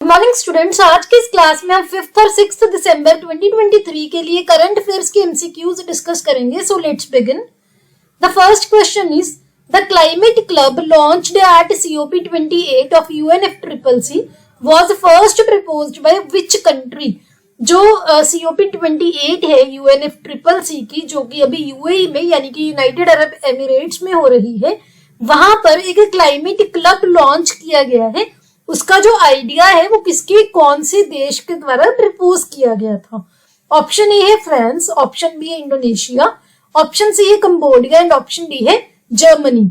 Morning students, आज की इस क्लास में हम 5th और 6th दिसंबर 2023 के लिए करंट अफेयर्स के एमसीक्यूज डिस्कस करेंगे. So let's begin. The first question is the climate club launched at COP28 of UNFCCC was first proposed by which country. जो COP28 है UNFCCC की, जो कि अभी UAE में यानी कि यूनाइटेड अरब एमिरेट्स में हो रही है, वहां पर एक क्लाइमेट क्लब लॉन्च किया गया है. उसका जो आइडिया है वो किसके कौन से देश के द्वारा प्रपोज किया गया था. ऑप्शन ए है फ्रांस, ऑप्शन बी है इंडोनेशिया, ऑप्शन सी है कंबोडिया एंड ऑप्शन डी है जर्मनी.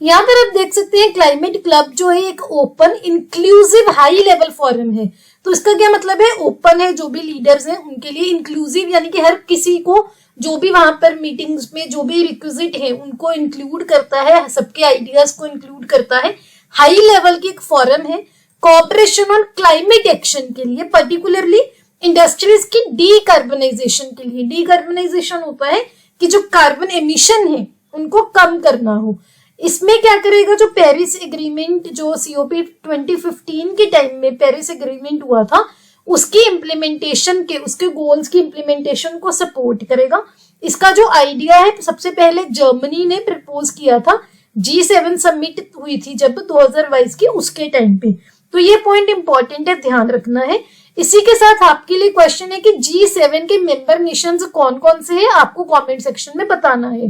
यहाँ पर आप देख सकते हैं क्लाइमेट क्लब जो है एक open inclusive high level forum है. तो इसका क्या मतलब है? ओपन है, जो भी लीडर्स हैं उनके लिए, इंक्लूसिव यानी कि हर किसी को, जो भी वहां पर मीटिंग्स में जो भी रिक्विजिट है उनको इंक्लूड करता है, सबके आइडियाज को इंक्लूड करता है. हाई लेवल की एक फोरम है कोऑपरेशन ऑन क्लाइमेट एक्शन के लिए, पर्टिकुलरली इंडस्ट्रीज की डीकार्बनाइजेशन के लिए. डीकार्बनाइजेशन होता है कि जो कार्बन एमिशन है उनको कम करना हो. इसमें क्या करेगा, जो पेरिस एग्रीमेंट, जो COP 2015 के टाइम में पेरिस एग्रीमेंट हुआ था, उसकी इम्प्लीमेंटेशन के, उसके गोल्स की इम्प्लीमेंटेशन को सपोर्ट करेगा. इसका जो आइडिया है सबसे पहले जर्मनी ने प्रपोज किया था. G7 समिट हुई थी जब 2022 की, उसके टाइम पे. तो ये पॉइंट इंपॉर्टेंट है, ध्यान रखना है. इसी के साथ आपके लिए क्वेश्चन है कि G7 के मेंबर नेशंस कौन कौन से हैं, आपको कमेंट सेक्शन में बताना है.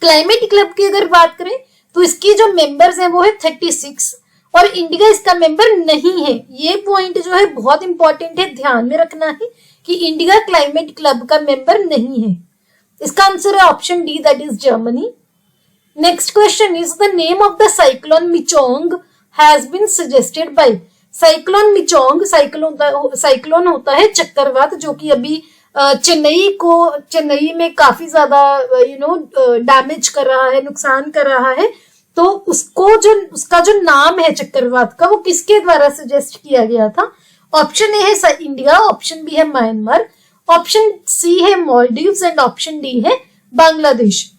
क्लाइमेट क्लब की अगर बात करें तो इसकी जो मेंबर्स हैं वो है 36 और इंडिया इसका मेंबर नहीं है. ये पॉइंट जो है बहुत इंपॉर्टेंट है, ध्यान में रखना है कि इंडिया क्लाइमेट क्लब का मेंबर नहीं है. इसका आंसर है option D, that is Germany. Next question is the name of the cyclone Michong has been suggested by. Cyclone Michaung, cyclone होता है चक्रवात, जो कि अभी चेन्नई में काफी ज्यादा डैमेज कर रहा है, नुकसान कर रहा है. तो उसका जो नाम है चक्रवात का, वो किसके द्वारा सजेस्ट किया गया था? ऑप्शन ए है इंडिया, ऑप्शन बी है म्यांमार, ऑप्शन सी है मॉलडीव्स एंड ऑप्शन डी है बांग्लादेश.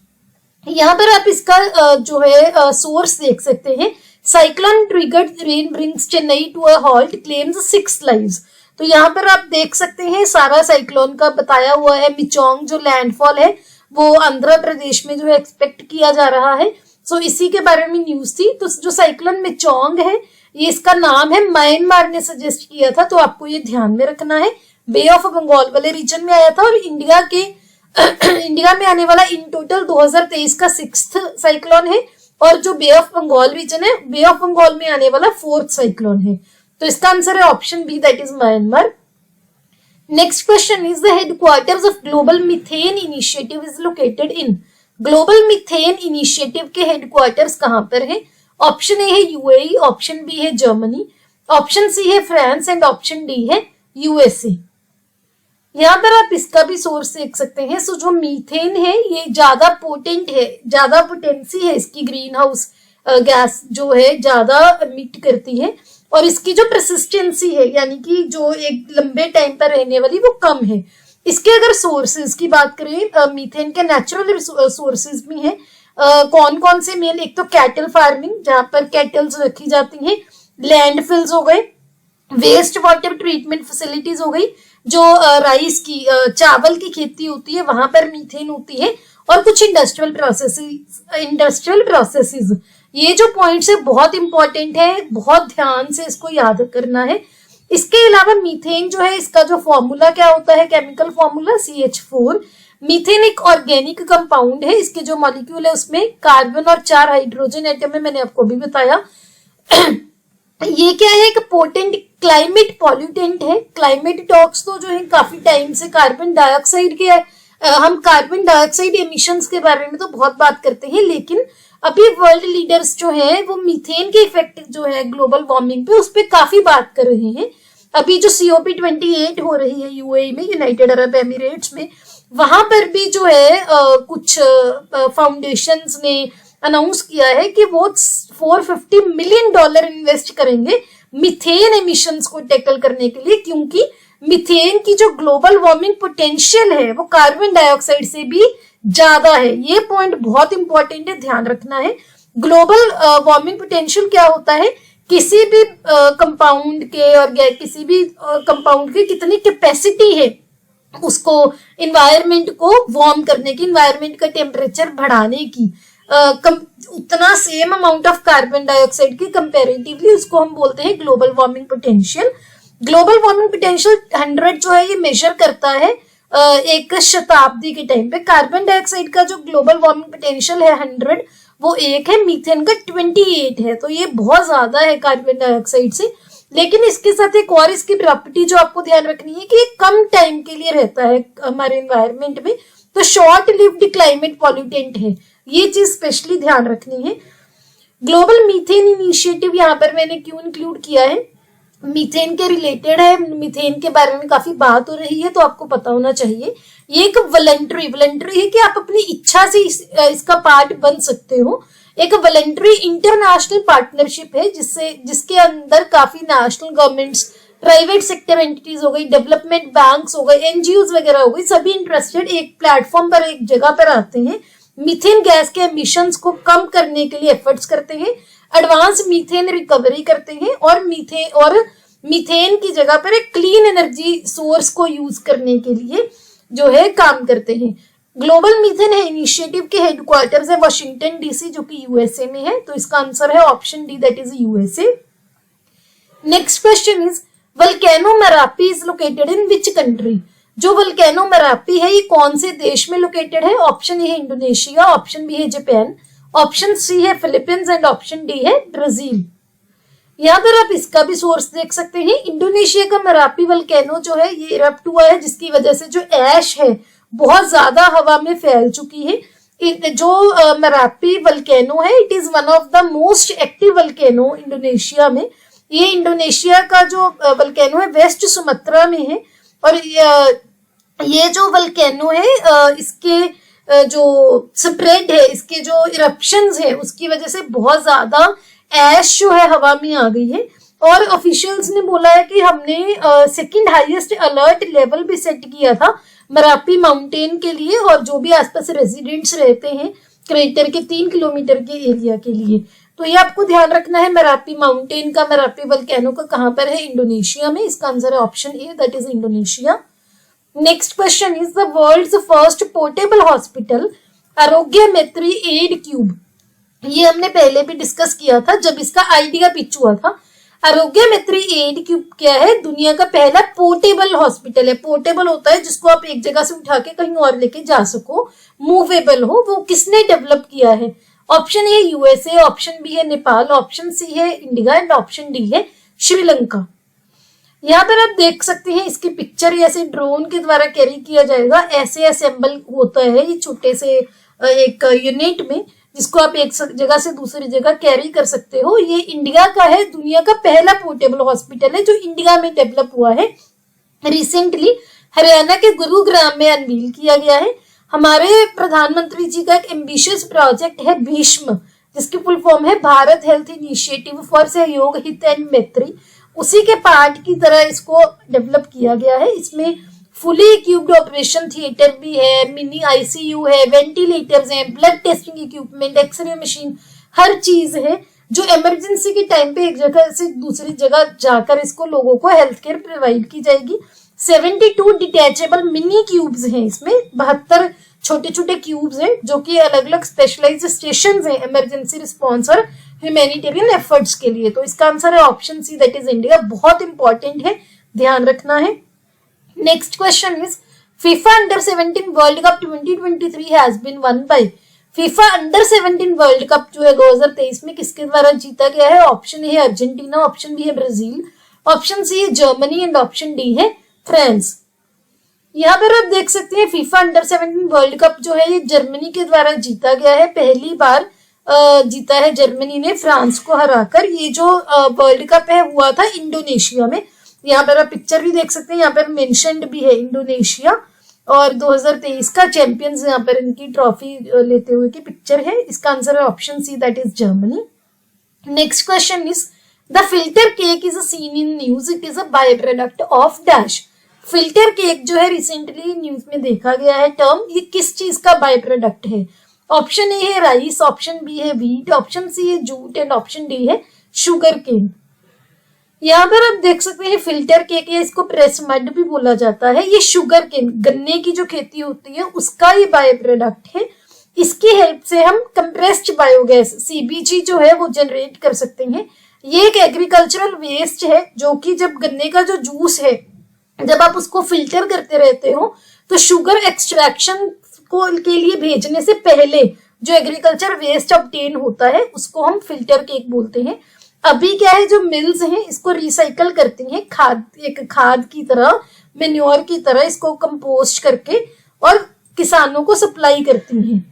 यहाँ पर आप इसका जो है सोर्स देख सकते हैं. Cyclone triggered rain brings Chennai to a halt, claims 6 lives. तो यहाँ पर आप देख सकते हैं सारा साइक्लोन का बताया हुआ है. मिचोंग जो लैंडफॉल है वो आंध्र प्रदेश में जो है एक्सपेक्ट किया जा रहा है. सो इसी के बारे में न्यूज थी. तो जो साइक्लोन मिचोंग है, ये इसका नाम है, म्यांमार ने सजेस्ट किया था. तो आपको ये ध्यान में रखना है. बे ऑफ बंगाल वाले रीजन में आया था और इंडिया में आने वाला इन टोटल 2023 का 6th साइक्लोन है. और जो बे ऑफ बंगाल रीजन है, बे ऑफ बंगाल में आने वाला 4th साइक्लोन है. तो इसका आंसर है option B, that is Myanmar. Next question is the headquarters of global methane initiative is located in. Global methane initiative के हेडक्वार्टर्स कहां पर है? ऑप्शन ए है UAE, ऑप्शन बी है जर्मनी, ऑप्शन सी है फ्रांस एंड ऑप्शन डी है USA. यहाँ पर आप इसका भी सोर्स देख सकते हैं. सो जो मीथेन है ये ज्यादा पोटेंट है, ज्यादा पोटेंसी है इसकी, ग्रीन हाउस गैस जो है ज्यादा एमिट करती है. और इसकी जो परसिस्टेंसी है, यानी कि जो एक लंबे टाइम पर रहने वाली, वो कम है. इसके अगर सोर्सेज की बात करें, मीथेन के नेचुरल सोर्सेज भी हैं. कौन कौन से मेन? एक तो कैटल फार्मिंग, जहां पर कैटल्स रखी जाती हैं, लैंडफिल्स हो गए, वेस्ट वाटर ट्रीटमेंट फैसिलिटीज हो गई, जो राइस की, चावल की खेती होती है वहां पर मीथेन होती है, और कुछ इंडस्ट्रियल प्रोसेसेस. ये जो पॉइंट्स है बहुत इंपॉर्टेंट है, बहुत ध्यान से इसको याद करना है. इसके अलावा मीथेन जो है, इसका जो फॉर्मूला क्या होता है, केमिकल फॉर्मूला CH4. मीथेन एक ऑर्गेनिक कंपाउंड है. इसके जो मॉलिक्यूल है उसमें कार्बन और 4 हाइड्रोजन एटम है, मैंने आपको भी बताया. ये क्या है? एक पोटेंट क्लाइमेट पॉल्यूटेंट है. क्लाइमेट टॉक्स तो जो है काफी टाइम से कार्बन डाइऑक्साइड के, हम कार्बन डाइऑक्साइड एमिशंस के बारे में तो बहुत बात करते हैं, लेकिन अभी वर्ल्ड लीडर्स जो है वो मीथेन के इफेक्ट जो है ग्लोबल वार्मिंग पे, उस पर काफी बात कर रहे हैं. अभी जो COP 28 हो रही है UAE में, यूनाइटेड अरब एमिरेट्स में, वहां पर भी जो है कुछ फाउंडेशंस ने अनाउंस किया है कि वो $450 मिलियन इन्वेस्ट करेंगे मीथेन एमिशंस को टैकल करने के लिए, क्योंकि मीथेन की जो ग्लोबल वार्मिंग पोटेंशियल है वो कार्बन डाइऑक्साइड से भी ज्यादा है. ये पॉइंट बहुत इंपॉर्टेंट है, ध्यान रखना है. ग्लोबल वार्मिंग पोटेंशियल क्या होता है किसी भी कंपाउंड के और किसी भी कंपाउंड की कितनी कैपेसिटी है उसको इन्वायरमेंट को वार्म करने की, इन्वायरमेंट का टेम्परेचर बढ़ाने की, उतना same amount of carbon dioxide की कंपेरेटिवली, उसको हम बोलते हैं global warming potential. Global warming potential 100 जो है ये मेजर करता है एक शताब्दी के टाइम पे। कार्बन डाइऑक्साइड का जो ग्लोबल वार्मिंग पोटेंशियल है 100, वो 1 है, मीथेन का 28 है, तो ये बहुत ज्यादा है कार्बन डाइऑक्साइड से। लेकिन इसके साथ एक और इसकी प्रॉपर्टी जो आपको ध्यान रखनी है कि ये कम टाइम के लिए रहता है हमारे एनवायरमेंट में, तो शॉर्ट लिव्ड क्लाइमेट पॉल्यूटेंट है, ये चीज स्पेशली ध्यान रखनी है। ग्लोबल मीथेन इनिशिएटिव यहाँ पर मैंने क्यों इंक्लूड किया है, मीथेन के रिलेटेड है, मीथेन के बारे में काफी बात हो रही है तो आपको पता होना चाहिए। ये एक वॉलंटरी है कि आप अपनी इच्छा से इसका पार्ट बन सकते हो। एक वॉलंटरी इंटरनेशनल पार्टनरशिप है जिसके अंदर काफी national governments, private sector entities हो गई, डेवलपमेंट बैंक्स हो गए, एनजीओज वगैरह हो गई, सभी इंटरेस्टेड एक प्लेटफॉर्म पर, एक जगह पर आते हैं, मीथेन गैस के एमिशंस को कम करने के लिए एफर्ट्स करते हैं, एडवांस मीथेन रिकवरी करते हैं और मीथेन की जगह पर एक क्लीन एनर्जी सोर्स को यूज करने के लिए जो है काम करते हैं। ग्लोबल मीथेन है इनिशिएटिव के हेडक्वार्टर्स है वाशिंगटन डीसी जो कि यूएसए में है, तो इसका आंसर है option D, that is USA. Next question is volcano Merapi is located in which country. जो वोल्केनो मेरापी है ये कौन से देश में लोकेटेड है? ऑप्शन ए है इंडोनेशिया, ऑप्शन बी है जापान, ऑप्शन सी है फिलीपींस एंड ऑप्शन डी है ब्राजील। यहाँ पर आप इसका भी सोर्स देख सकते हैं। इंडोनेशिया का मेरापी वोल्केनो जो है ये इरप्ट हुआ है जिसकी वजह से जो ऐश है बहुत ज्यादा हवा में फैल चुकी है। जो मेरापी वोल्केनो है it is one of the most active volcano Indonesia में। ये इंडोनेशिया का जो वोल्केनो है वेस्ट सुमात्रा में है और ये जो वोल्केनो है इसके जो स्प्रेड है, इसके जो इरप्शंस है उसकी वजह से बहुत ज्यादा ऐश जो है हवा में आ गई है और ऑफिशियल्स ने बोला है कि हमने सेकंड हाईएस्ट अलर्ट लेवल भी सेट किया था मेरापी माउंटेन के लिए और जो भी आसपास रेजिडेंट्स रहते हैं क्रेटर के 3 किलोमीटर के एरिया के लिए। तो ये आपको ध्यान रखना है मेरापी माउंटेन का, मेरापी वोल्केनो का कहां पर है? इंडोनेशिया में। इसका आंसर है option A, that is Indonesia. Next question is the world's first portable hospital Aarogya Maitri add cube. ये हमने पहले भी डिस्कस किया था जब इसका आइडिया पिच हुआ था। आरोग्य मैत्री एड क्यूब क्या है? दुनिया का पहला पोर्टेबल हॉस्पिटल है। पोर्टेबल होता है जिसको आप एक जगह से उठा के कहीं और लेके जा सको, मूवेबल हो। वो किसने डेवलप किया है? Option A USA, option B है नेपाल, ऑप्शन सी है इंडिया एंड ऑप्शन डी है श्रीलंका। यहाँ पर आप देख सकते हैं इसकी पिक्चर ऐसे ड्रोन के द्वारा कैरी किया जाएगा, ऐसे असेंबल होता है ये छोटे से एक यूनिट में जिसको आप एक जगह से दूसरी जगह कैरी कर सकते हो। ये इंडिया का है, दुनिया का पहला पोर्टेबल हॉस्पिटल है जो इंडिया में डेवलप हुआ है। रिसेंटली हरियाणा के गुरुग्राम में अनवील किया गया है। हमारे प्रधानमंत्री जी का एक एम्बिशियस प्रोजेक्ट है भीष्म, जिसकी फुल फॉर्म है भारत हेल्थ इनिशिएटिव फॉर सहयोग हित एंड मैत्री। उसी के पार्ट की तरह इसको डेवलप किया गया है। इसमें फुली इक्विप्ड ऑपरेशन थिएटर भी है, मिनी आईसीयू है, वेंटिलेटर्स हैं, blood testing equipment, X-ray machine, हर चीज है जो इमरजेंसी के टाइम पे एक जगह से दूसरी जगह जाकर इसको लोगों को हेल्थ केयर प्रोवाइड की जाएगी। 72 डिटैचेबल मिनी क्यूब्स हैं इसमें, 72 छोटे छोटे क्यूब्स हैं जो कि अलग अलग स्पेशलाइज्ड स्टेशंस हैं इमरजेंसी रिस्पॉन्स और ह्यूमैनिटेरियन एफर्ट्स के लिए। तो इसका आंसर है option C, that is India. बहुत इंपॉर्टेंट है, ध्यान रखना है। Next question is FIFA under 17 world cup 2023 has been won by. FIFA under 17 world cup जो है 2023 में किसके द्वारा जीता गया है? ऑप्शन ए है अर्जेंटीना, ऑप्शन बी है ब्राजील, ऑप्शन सी है जर्मनी एंड ऑप्शन डी है फ्रांस। यहाँ पर आप देख सकते हैं फीफा अंडर 17 वर्ल्ड कप जो है ये जर्मनी के द्वारा जीता गया है। पहली बार जीता है जर्मनी ने फ्रांस को हराकर। ये जो वर्ल्ड कप है हुआ था इंडोनेशिया में। यहाँ पर आप पिक्चर भी देख सकते हैं, यहाँ पर मेंशन्ड भी है इंडोनेशिया और 2023 का चैंपियंस यहाँ पर इनकी ट्रॉफी लेते हुए की पिक्चर है। इसका आंसर है option C, that is Germany. Next question is the filter cake is seen in news, it is a by product of dash. Filter cake जो है रिसेंटली न्यूज में देखा गया है टर्म, ये किस चीज का बाय प्रोडक्ट है? ऑप्शन ए है राइस, ऑप्शन बी है व्हीट, ऑप्शन सी है जूट एंड ऑप्शन डी है शुगर केन। यहाँ पर आप देख सकते हैं फिल्टर केक या इसको प्रेस मड भी बोला जाता है। ये शुगर केन गन्ने की जो खेती होती है उसका ये बायो प्रोडक्ट है। इसकी हेल्प से हम कंप्रेस्ड बायोगैस सीबीजी जो है वो जनरेट कर सकते हैं। ये एक एग्रीकल्चरल वेस्ट है जो कि जब गन्ने का जो जूस है जब आप उसको फिल्टर करते रहते हो तो शुगर एक्सट्रैक्शन को के लिए भेजने से पहले जो एग्रीकल्चर वेस्ट ऑब्टेन होता है उसको हम फिल्टर केक बोलते हैं। अभी क्या है जो मिल्स हैं इसको रिसाइकल करती हैं एक खाद की तरह, मेन्योर की तरह इसको कंपोस्ट करके और किसानों को सप्लाई करती हैं।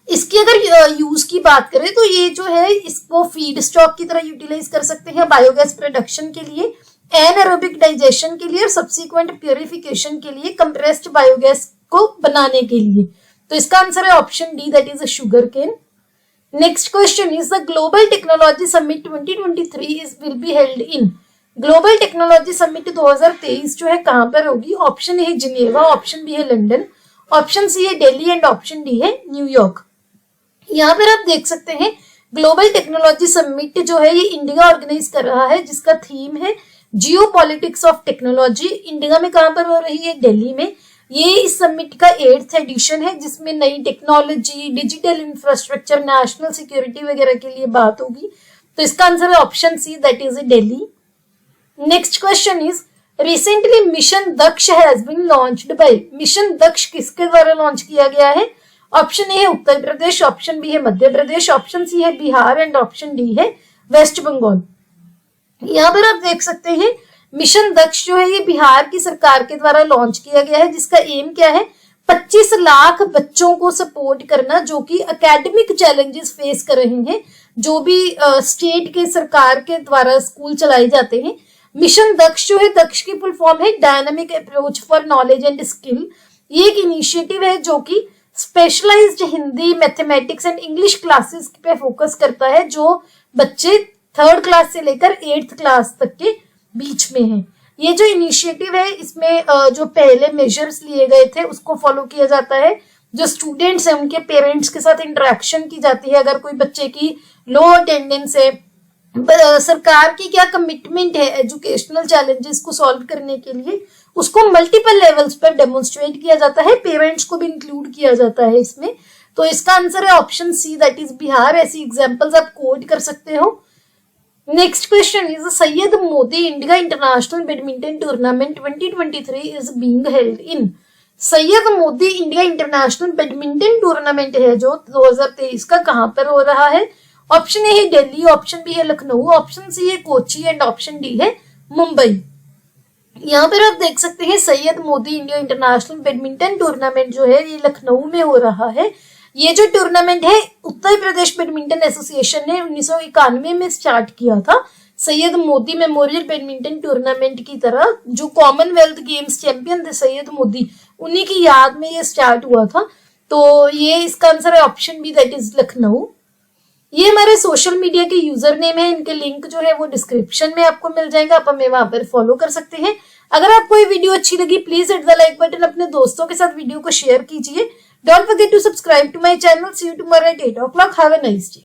इसकी अगर यूज की बात करें तो ये जो है इसको फीड स्टॉक की तरह यूटिलाइज कर सकते हैं बायोगैस प्रोडक्शन के लिए, एनाएरोबिक डाइजेशन के लिए और सब्सिक्वेंट प्यूरिफिकेशन के लिए, कंप्रेस्ड बायोगैस को बनाने के लिए। तो इसका आंसर है option D, that is sugarcane. Next question is the global technology summit 2023 will be held in. Global technology summit 2023 जो है कहां पर होगी? ऑप्शन ए है जिनेवा, ऑप्शन बी है लंदन, ऑप्शन सी है दिल्ली एंड ऑप्शन डी है New York. यहाँ पर आप देख सकते हैं ग्लोबल टेक्नोलॉजी समिट जो है ये इंडिया ऑर्गेनाइज कर रहा है जिसका थीम है जियो पॉलिटिक्स ऑफ टेक्नोलॉजी। इंडिया में कहां पर हो रही है? दिल्ली में। ये इस समिट का 8th एडिशन है जिसमें नई technology, digital infrastructure, national security वगैरह के लिए बात होगी। तो इसका आंसर है option C, that is Delhi. Next question is recently mission Daksh has been launched by. Mission Daksh किसके द्वारा लॉन्च किया गया है? ऑप्शन ए है उत्तर प्रदेश, ऑप्शन बी है मध्य प्रदेश, ऑप्शन सी है बिहार एंड ऑप्शन डी है वेस्ट बंगाल। यहाँ पर आप देख सकते हैं मिशन दक्ष जो है ये बिहार की सरकार के द्वारा लॉन्च किया गया है जिसका एम क्या है? 25 लाख बच्चों को सपोर्ट करना जो कि एकेडमिक चैलेंजेस फेस कर रहे हैं, जो भी स्टेट के सरकार के द्वारा स्कूल चलाए जाते हैं। मिशन दक्ष जो है, दक्ष की फुल फॉर्म है dynamic approach for knowledge and skill. ये एक इनिशिएटिव है जो कि specialized Hindi, mathematics and English classes पे फोकस करता है जो बच्चे 3rd क्लास से लेकर 8th क्लास तक के बीच में है। ये जो इनिशिएटिव है इसमें जो पहले मेजर्स लिए गए थे उसको फॉलो किया जाता है। जो स्टूडेंट्स हैं उनके पेरेंट्स के साथ इंटरेक्शन की जाती है। अगर कोई बच्चे की लो अटेंडेंस है, सरकार की क्या कमिटमेंट है एजुकेशनल चैलेंजेस को सॉल्व करने के लिए, उसको मल्टीपल लेवल्स पर डेमोन्स्ट्रेट किया जाता है। पेरेंट्स को भी इंक्लूड किया जाता है इसमें। तो इसका आंसर है option C, that is Bihar. ऐसी एग्जांपल्स आप कोट कर सकते हो। Next question is Syed Modi India international badminton tournament 2023 is being held in. Syed Modi India international badminton tournament है जो 2023 का कहां पर हो रहा है? ऑप्शन ए है दिल्ली, ऑप्शन बी है लखनऊ, ऑप्शन सी है कोची एंड ऑप्शन डी है मुंबई। यहाँ पर आप देख सकते हैं Syed Modi India international badminton tournament जो है ये लखनऊ में हो रहा है। ये जो टूर्नामेंट है उत्तर प्रदेश बैडमिंटन एसोसिएशन ने 1991 में स्टार्ट किया था। Syed Modi memorial badminton tournament की तरह जो कॉमनवेल्थ गेम्स चैंपियन थे सैयद मोदी, उन्हीं की याद में ये स्टार्ट हुआ था। तो ये इसका आंसर है option B, that is Lucknow. ये हमारे सोशल मीडिया के यूजर नेम है, इनके लिंक जो है वो डिस्क्रिप्शन में आपको मिल जाएगा, आप हमें वहां पर फॉलो कर सकते हैं। अगर आपको ये वीडियो अच्छी लगी please hit the like button, अपने दोस्तों के साथ वीडियो को शेयर कीजिए। Don't forget to subscribe to my channel. See you tomorrow at 8 o'clock। Have a nice day.